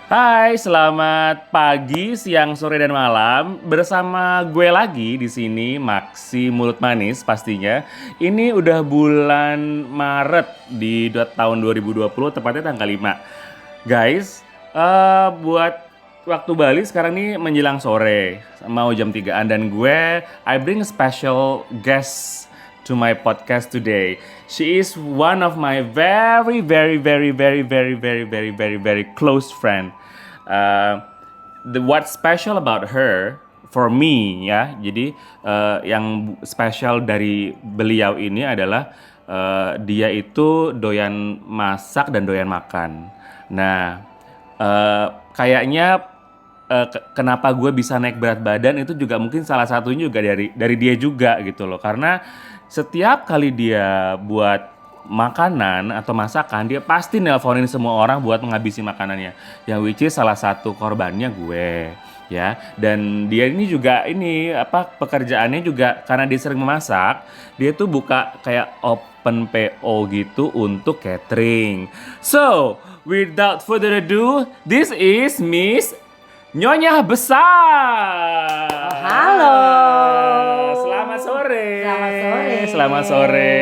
Hai, selamat pagi, siang, sore, dan malam. Bersama gue lagi di sini, Maksi Mulut Manis pastinya. Ini udah bulan Maret di tahun 2020, tepatnya tanggal 5. Guys, buat waktu Bali sekarang ini menjelang sore, mau jam 3-an dan I bring a special guest to my podcast today. She is one of my very close friend. Uh, what's special about her for me ya. Jadi yang special dari beliau ini adalah dia itu doyan masak dan doyan makan. Nah, kayaknya kenapa gue bisa naik berat badan itu juga mungkin salah satunya juga dari dia juga gitu loh. Karena setiap kali dia buat makanan atau masakan, dia pasti nelponin semua orang buat menghabisi makanannya. Yang which is salah satu korbannya gue, ya. Dan dia ini juga pekerjaannya juga karena dia sering memasak, dia tuh buka kayak open PO gitu untuk catering. So, without further ado, this is Miss Nyonya Besar. Halo. Selamat sore. Selamat sore. Selamat sore.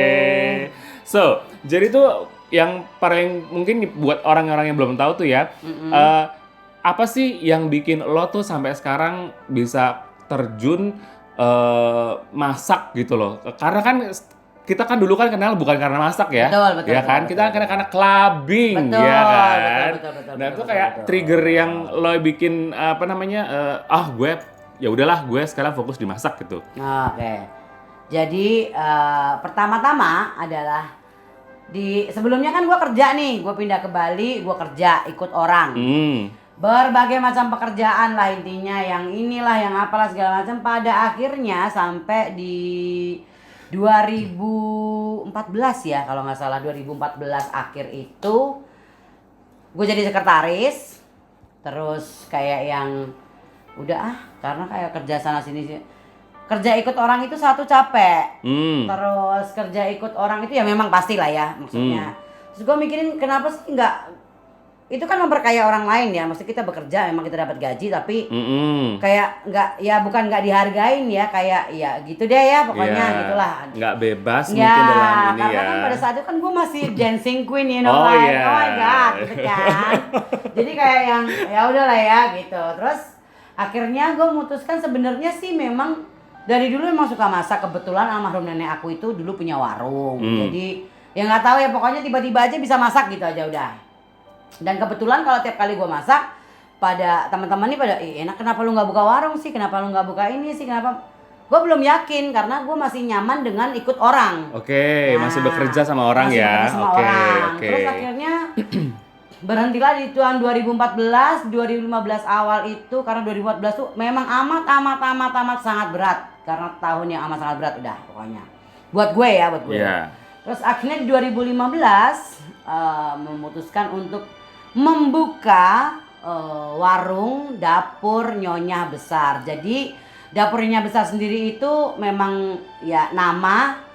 So, jadi tuh yang paling mungkin buat orang-orang yang belum tahu tuh ya, apa sih yang bikin lo tuh sampai sekarang bisa terjun masak gitu loh? Karena kan kita kan dulu kan kenal bukan karena masak ya, Betul, ya kan? Kita karena clubbing, Betul, ya kan? betul, Nah itu kayak trigger yang lo bikin gue ya udahlah gue sekarang fokus di masak gitu. Oke. Jadi pertama-tama adalah sebelumnya kan gue kerja nih, gue pindah ke Bali, gue kerja ikut orang. Berbagai macam pekerjaan lah intinya, yang inilah, yang apalah segala macam. Pada akhirnya sampai di 2014 ya kalau nggak salah, 2014 akhir itu gue jadi sekretaris. Terus kayak yang udah karena kayak kerja sana sini sih, kerja ikut orang itu satu capek. Terus kerja ikut orang itu ya memang pasti lah ya maksudnya. Terus gue mikirin kenapa sih nggak, itu kan memperkaya orang lain ya, maksud kita bekerja memang kita dapat gaji tapi kayak nggak, ya bukan nggak dihargain ya, kayak ya gitu deh ya pokoknya gitulah, nggak bebas ya, mungkin dalam ini karena ya. kan pada saat itu kan gue masih dancing queen, you know, Oh, like yeah. oh my god gitu kan. Jadi kayak yang ya udahlah ya gitu. Terus akhirnya gue memutuskan, sebenarnya sih memang dari dulu memang suka masak. Kebetulan almarhum nenek aku itu dulu punya warung. Jadi ya nggak tahu ya, pokoknya tiba-tiba aja bisa masak gitu aja udah. Dan kebetulan kalau tiap kali gue masak, pada teman-teman nih pada, enak kenapa lu nggak buka warung sih, kenapa lu nggak buka ini sih, kenapa? Gue belum yakin karena gue masih nyaman dengan ikut orang. Oke, masih bekerja sama orang masih ya. bekerja sama Oke, orang. oke. Terus akhirnya berhentilah di tahun 2014, 2015 awal itu, karena 2014 tuh memang amat sangat berat, karena tahun yang amat sangat berat udah pokoknya. Buat gue ya, buat gue. Yeah. Terus akhirnya di 2015 memutuskan untuk membuka warung dapur Nyonya Besar. Jadi dapur Nyonya Besar sendiri itu memang ya nama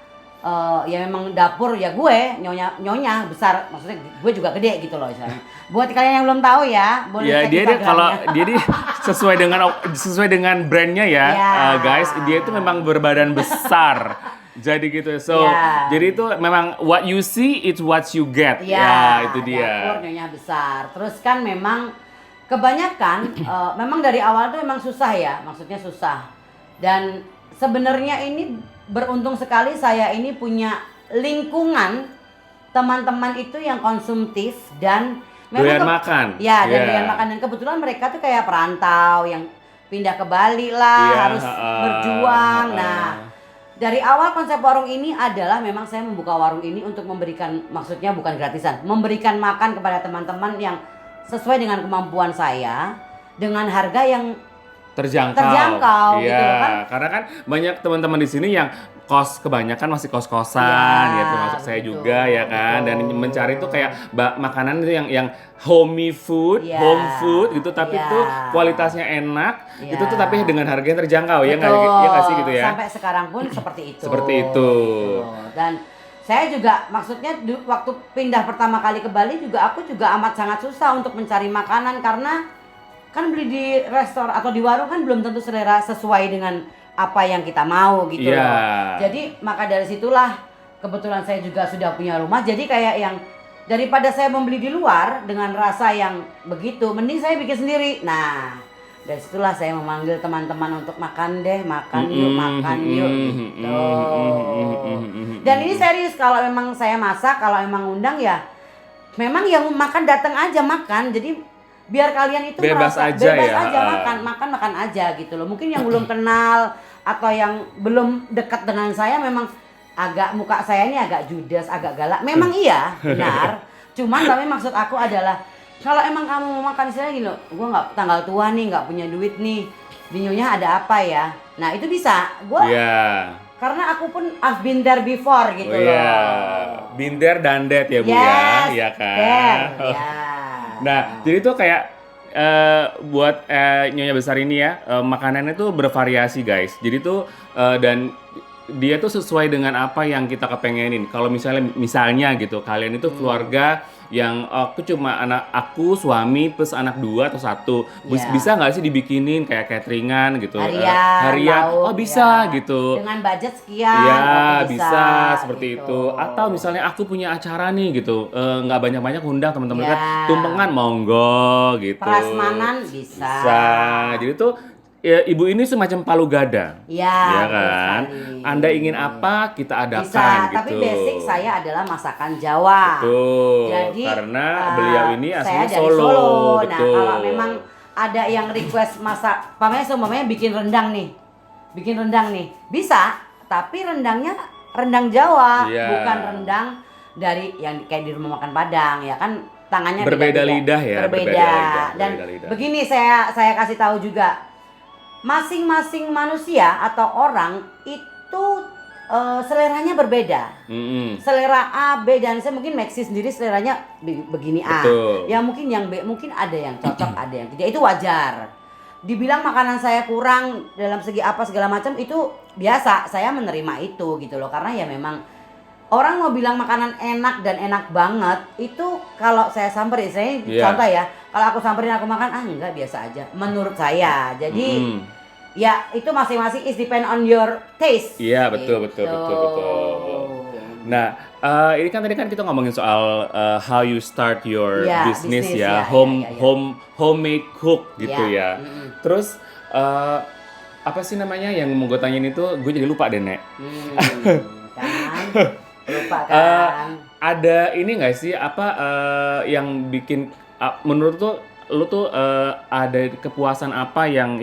ya memang dapur ya gue Nyonya Besar, maksudnya gue juga gede gitu loh istilahnya. Buat kalian yang belum tahu ya, boleh Ya cek dia kalau Instagramnya. dia sesuai dengan brandnya ya, Ya. guys. Dia itu memang berbadan besar. Jadi gitu. So, Ya. jadi itu memang what you see it's what you get. Ya, itu dia. Dapur Nyonya Besar. Terus kan memang kebanyakan memang dari awal tuh memang susah ya, maksudnya susah. Dan sebenarnya ini beruntung sekali saya ini punya lingkungan teman-teman itu yang konsumtif dan Doyan makan. Ya, dan Yeah. doyan makan, dan kebetulan mereka tuh kayak perantau yang pindah ke Bali lah, Iya, harus berjuang. Nah, dari awal konsep warung ini adalah memang saya membuka warung ini untuk memberikan, maksudnya bukan gratisan, memberikan makan kepada teman-teman yang sesuai dengan kemampuan saya dengan harga yang terjangkau Iya, gitu loh kan. karena kan banyak teman-teman di sini yang kebanyakan masih kos-kosan Iya, ya, termasuk saya betul, juga ya kan, dan betul. mencari tuh kayak makanan itu yang homey food, Iya, home food gitu, tapi iya. tuh kualitasnya enak, Iya. itu tuh tapi dengan harga yang terjangkau ya nggak Betul. ya nggak sih gitu ya. Sampai sekarang pun seperti itu. Seperti itu. Gitu. Dan saya juga maksudnya waktu pindah pertama kali ke Bali juga aku juga amat sangat susah untuk mencari makanan karena kan beli di restoran atau di warung kan belum tentu selera sesuai dengan apa yang kita mau gitu Iya. loh. Jadi maka dari situlah kebetulan saya juga sudah punya rumah jadi kayak yang daripada saya membeli di luar dengan rasa yang begitu mending saya bikin sendiri. Nah, dari situlah saya memanggil teman-teman untuk makan deh, makan yuk gitu. Dan ini serius kalau memang saya masak, kalau memang undang ya memang yang makan datang aja makan. Jadi biar kalian itu Bebas merasa aja bebas ya. aja makan aja gitu loh. Mungkin yang belum kenal atau yang belum dekat dengan saya memang agak muka saya ini agak judes, agak galak. Memang iya, benar. Cuman tapi maksud aku adalah kalau emang kamu mau makan istilahnya gini loh, gue nggak tanggal tua nih, nggak punya duit nih, di nyonya ada apa ya? Nah itu bisa, gue karena aku pun I've been there before gitu loh. Iya, been there done that ya Bu Yes, ya kan? there, ya. Nah, jadi tuh kayak buat Nyonya Besar ini ya, makanannya tuh bervariasi guys. Jadi tuh dan dia tuh sesuai dengan apa yang kita kepengenin. Kalau misalnya gitu, kalian itu keluarga yang aku cuma aku, suami plus anak 2 atau 1. Yeah. Bisa nggak sih dibikinin kayak cateringan gitu? Harian, lauk, oh bisa ya. gitu. Dengan budget sekian, Iya oke, bisa seperti gitu. itu. Atau misalnya aku punya acara nih gitu, nggak banyak-banyak undang teman-teman Ya. dekat, tumpengan monggo gitu. Prasmanan bisa. Bisa. Jadi tuh ya, ibu ini semacam palu gada. Ya, Ya betul kan? sekali. Anda ingin apa kita adakan Bisa, gitu. tapi basic saya adalah masakan Jawa. Betul. Jadi Karena beliau ini saya aslinya dari Solo. Nah, Betul. kalau memang ada yang request masak, umpamanya bikin rendang nih. Bisa, tapi rendangnya rendang Jawa, Iya. bukan rendang dari yang kayak di rumah makan Padang ya kan tangannya Berbeda beda-beda. lidah ya, Berbeda. berbeda lidah, Dan berbeda lidah. begini saya kasih tahu juga. Masing-masing manusia atau orang itu seleranya berbeda. Selera A, B dan C mungkin Maxi sendiri seleranya begini A. Betul. Ya mungkin yang B mungkin ada yang cocok, ada yang tidak. Itu wajar. Dibilang makanan saya kurang dalam segi apa segala macam itu biasa. Saya menerima itu gitu loh karena ya memang orang mau bilang makanan enak dan enak banget itu kalau saya samperin, saya contoh ya, kalau aku samperin aku makan enggak biasa aja menurut saya. Jadi ya itu masing-masing is depend on your taste. Iya betul. Nah ini kan tadi kan kita ngomongin soal how you start your business ya, homemade cook gitu ya. Terus apa sih namanya yang mau gue tanyain itu gue jadi lupa deh Nek. Kan? Lupa kan? Ada ini nggak sih apa yang bikin menurut lu tuh ada kepuasan apa yang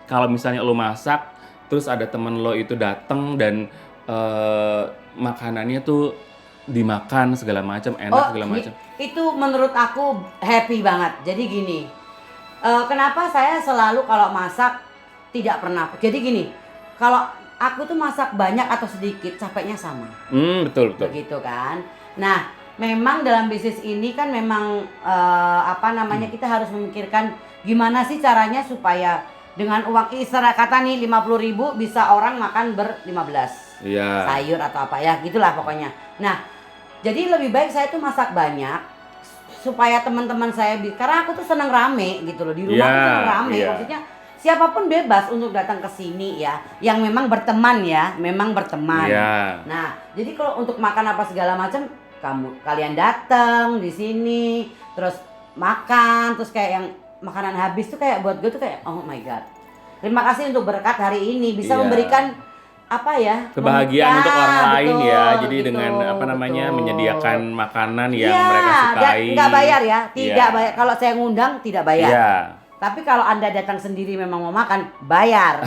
kalau misalnya lu masak terus ada temen lo itu datang dan makanannya tuh dimakan segala macam enak segala macam. Itu menurut aku happy banget. Jadi gini, kenapa saya selalu kalau masak tidak pernah. Jadi gini, kalau aku tuh masak banyak atau sedikit capeknya sama. Betul. Begitu kan. Nah, memang dalam bisnis ini kan memang kita harus memikirkan gimana sih caranya supaya dengan uang istilah kata nih 50.000 bisa orang makan ber-15 sayur atau apa ya gitulah pokoknya. Nah jadi lebih baik saya tuh masak banyak supaya teman-teman saya karena aku tuh seneng rame gitu loh di rumah tuh seneng rame maksudnya siapapun bebas untuk datang ke sini ya yang memang berteman. Nah jadi kalau untuk makan apa segala macam kalian datang di sini terus makan terus kayak yang makanan habis tuh kayak buat gue tuh kayak oh my god. Terima kasih untuk berkat hari ini bisa memberikan apa ya? Kebahagiaan untuk orang lain ya. Jadi gitu, dengan menyediakan makanan yang mereka sukai. Enggak bayar ya. Tidak bayar. Kalau saya ngundang tidak bayar. Iya. Tapi kalau Anda datang sendiri memang mau makan, bayar.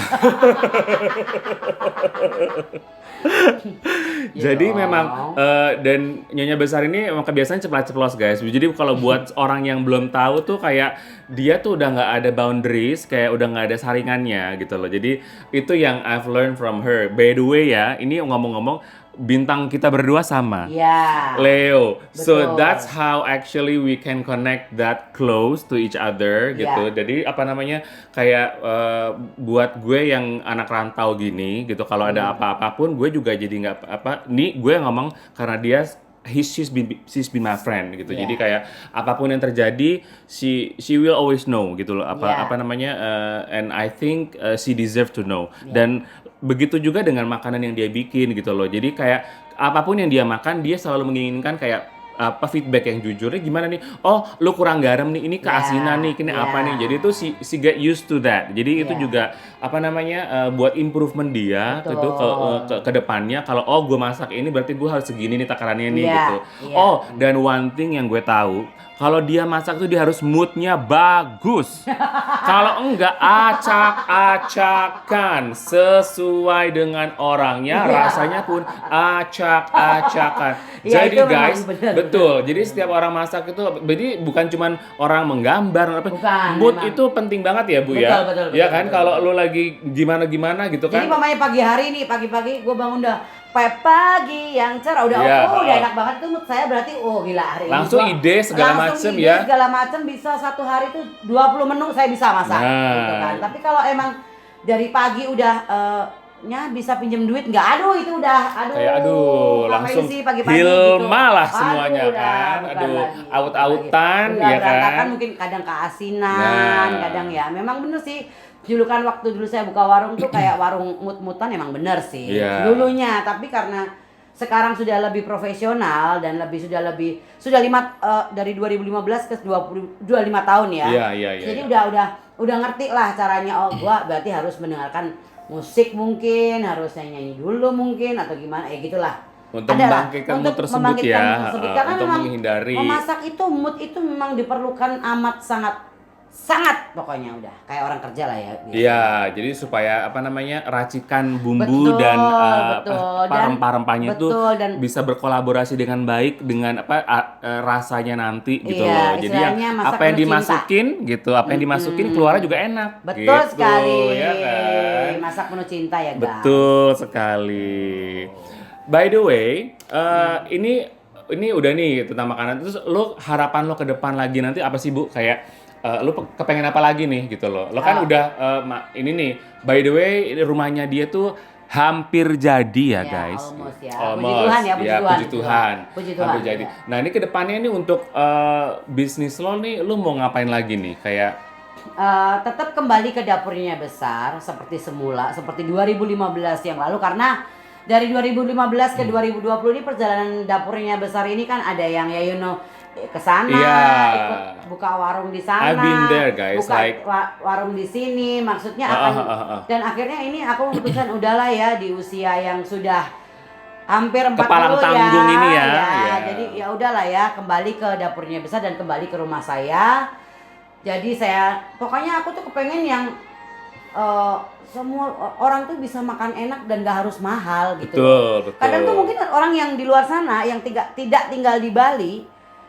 Jadi memang dan Nyonya Besar ini emang kebiasaan ceplos-ceplos guys. Jadi kalau buat orang yang belum tahu tuh kayak dia tuh udah nggak ada boundaries, kayak udah nggak ada saringannya gitu loh. Jadi itu yang I've learned from her. By the way ya, ini ngomong-ngomong bintang kita berdua sama. Iya. Leo. So Betul. that's how actually we can connect that close to each other gitu. Jadi apa namanya kayak buat gue yang anak rantau gini gitu, kalau ada apa-apapun gue juga jadi nggak apa. Nih gue ngomong karena dia she's been my friend gitu. Yeah. Jadi kayak apapun yang terjadi, she will always know gitu loh. Yeah. Apa namanya and I think she deserve to know. Dan begitu juga dengan makanan yang dia bikin gitu loh. Jadi kayak apapun yang dia makan, dia selalu menginginkan kayak apa feedback yang jujurnya gimana nih? Oh, lu kurang garam nih, ini keasinan nih, ini apa nih? Jadi itu she get used to that. Jadi itu juga apa namanya buat improvement dia gitu ke depannya. Kalau oh gue masak ini berarti gue harus segini nih takarannya nih gitu. Oh, dan one thing yang gue tahu, kalau dia masak tuh dia harus moodnya bagus. Kalau enggak acak-acakan sesuai dengan orangnya, rasanya pun acak-acakan. Jadi guys, betul. Jadi setiap orang masak itu, jadi bukan cuman orang menggambar, mood itu penting banget ya Bu ya. Betul, Ya kan, kalau lu lagi gimana gitu kan. Jadi pokoknya pagi hari nih, pagi-pagi gue bangun udah pagi yang cerah, udah udah enak banget tuh mood saya, berarti gila hari ini langsung ide segala macem ya. Segala macem bisa satu hari tuh 20 menu saya bisa masak gitu kan. Tapi kalau emang dari pagi udah bisa pinjem duit nggak, Kayak langsung sih pagi-pagi Hilma gitu. lah semuanya kan, aut-autan ya kan, mungkin kadang keasinan, kadang ya memang bener sih. Julukan waktu dulu saya buka warung tuh kayak warung mut-mutan, emang bener sih dulunya, tapi karena sekarang sudah lebih profesional dan sudah dari 2015 ke 25 tahun ya. Jadi udah ngerti lah caranya. Oh, gua berarti harus mendengarkan musik, mungkin harus nyanyi dulu mungkin atau gimana ya gitulah. Untuk membangkitkan mood tersebut ya, karena untuk memang menghindari memasak itu, mood itu memang diperlukan amat sangat pokoknya udah kayak orang kerja lah ya. Iya, jadi supaya apa namanya racikan bumbu dan rempah-rempahnya itu bisa berkolaborasi dengan baik dengan rasanya nanti gitu loh. Jadi apa yang dimasukin gitu, apa yang dimasukin keluarnya juga enak. Betul gitu, sekali. Ya kan? Masak penuh cinta ya guys. Betul sekali. By the way, ini udah nih tentang makanan. Terus lo harapan lo ke depan lagi nanti apa sih Bu? Kayak lu kepengen apa lagi nih gitu loh. Lo kan udah ini nih, by the way rumahnya dia tuh hampir jadi ya guys. Almost ya. Puji Tuhan. Hampir jadi. Ya. Nah ini kedepannya nih untuk bisnis lo nih, lu mau ngapain lagi nih? Kayak tetap kembali ke dapurnya besar seperti semula, seperti 2015 yang lalu, karena dari 2015 ke 2020 ini perjalanan dapurnya besar ini kan ada yang kesana, ikut buka warung di sana, I've been there, guys. buka warung di sini, maksudnya akan dan akhirnya ini aku memutuskan udahlah ya, di usia yang sudah hampir 40 Kepalang tanggung ini ya. Jadi ya udahlah ya, kembali ke dapurnya besar dan kembali ke rumah saya. Jadi pokoknya aku tuh kepengen yang semua orang tuh bisa makan enak dan gak harus mahal gitu. Betul. Kadang tuh mungkin orang yang di luar sana yang tidak tinggal di Bali,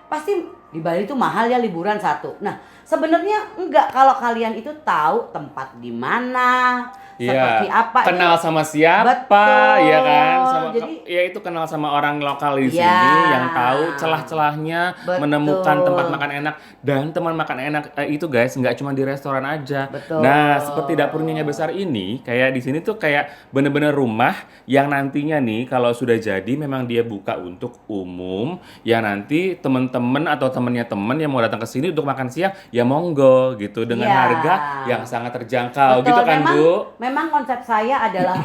pasti di Bali itu mahal ya liburan satu. Nah, sebenarnya enggak, kalau kalian itu tahu tempat di mana, seperti apa, kenal sama siapa, ya kan? Ya itu kenal sama orang lokal di sini yang tahu celah-celahnya, menemukan tempat makan enak. Dan teman makan enak itu guys, nggak cuma di restoran aja. Nah, seperti dapur Nyonya Besar ini, kayak di sini tuh kayak bener-bener rumah yang nantinya nih kalau sudah jadi memang dia buka untuk umum. Ya nanti teman-teman atau temennya temen yang mau datang ke sini untuk makan siang, ya monggo gitu dengan harga yang sangat terjangkau. Gitu kan Bu? Memang konsep saya adalah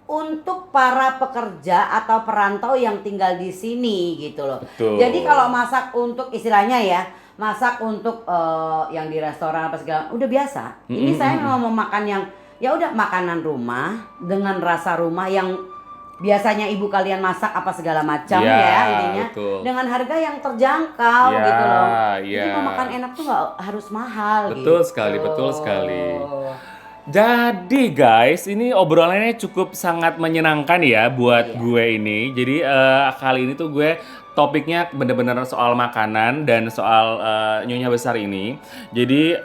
untuk para pekerja atau perantau yang tinggal di sini gitu loh. Jadi kalau masak untuk istilahnya ya, masak untuk yang di restoran apa segala udah biasa. Ini saya mau makan yang ya udah makanan rumah dengan rasa rumah yang biasanya ibu kalian masak apa segala macam ya intinya, dengan harga yang terjangkau gitu loh. Jadi mau makan enak tuh nggak harus mahal. Betul sekali. Jadi guys, ini obrolannya cukup sangat menyenangkan ya buat gue ini. Jadi kali ini tuh gue topiknya bener-bener soal makanan dan soal Nyonya Besar ini. Jadi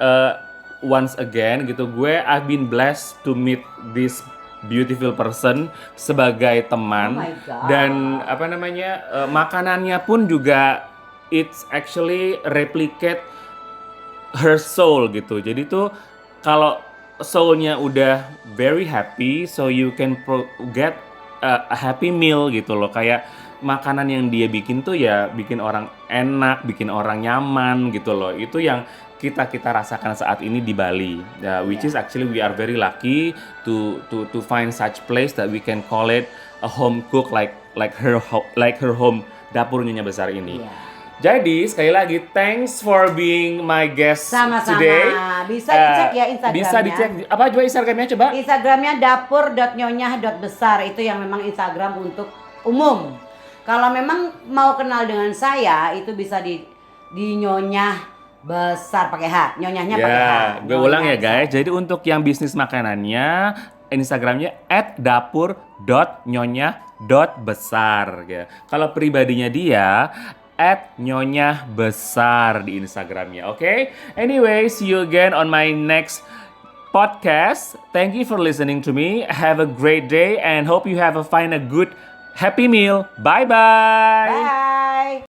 once again gitu, I've been blessed to meet this beautiful person sebagai teman. Oh my God. Dan apa namanya makanannya pun juga it's actually replicate her soul gitu. Jadi tuh kalau soulnya udah very happy, so you can get a happy meal gitu loh. Kayak makanan yang dia bikin tuh ya bikin orang enak, bikin orang nyaman gitu loh. Itu yang kita rasakan saat ini di Bali, which is actually we are very lucky to find such place that we can call it a home cook like her home dapur Nyonya Besar ini. Iya. Jadi sekali lagi thanks for being my guest Sama-sama. today. Bisa dicek ya Instagramnya. Bisa dicek apa juga Instagramnya coba? Instagramnya dapur.nyonyah.besar, itu yang memang Instagram untuk umum. Kalau memang mau kenal dengan saya itu bisa di Nyonyah Besar pakai H, nyonyahnya pakai H. Gue ulang ya guys. Jadi untuk yang bisnis makanannya, Instagramnya @dapur.nyonyah.besar ya. Kalau pribadinya dia @nyonyahbesar di Instagramnya. Oke? Anyway, see you again on my next podcast. Thank you for listening to me. Have a great day and hope you find a good happy meal. Bye bye. Bye.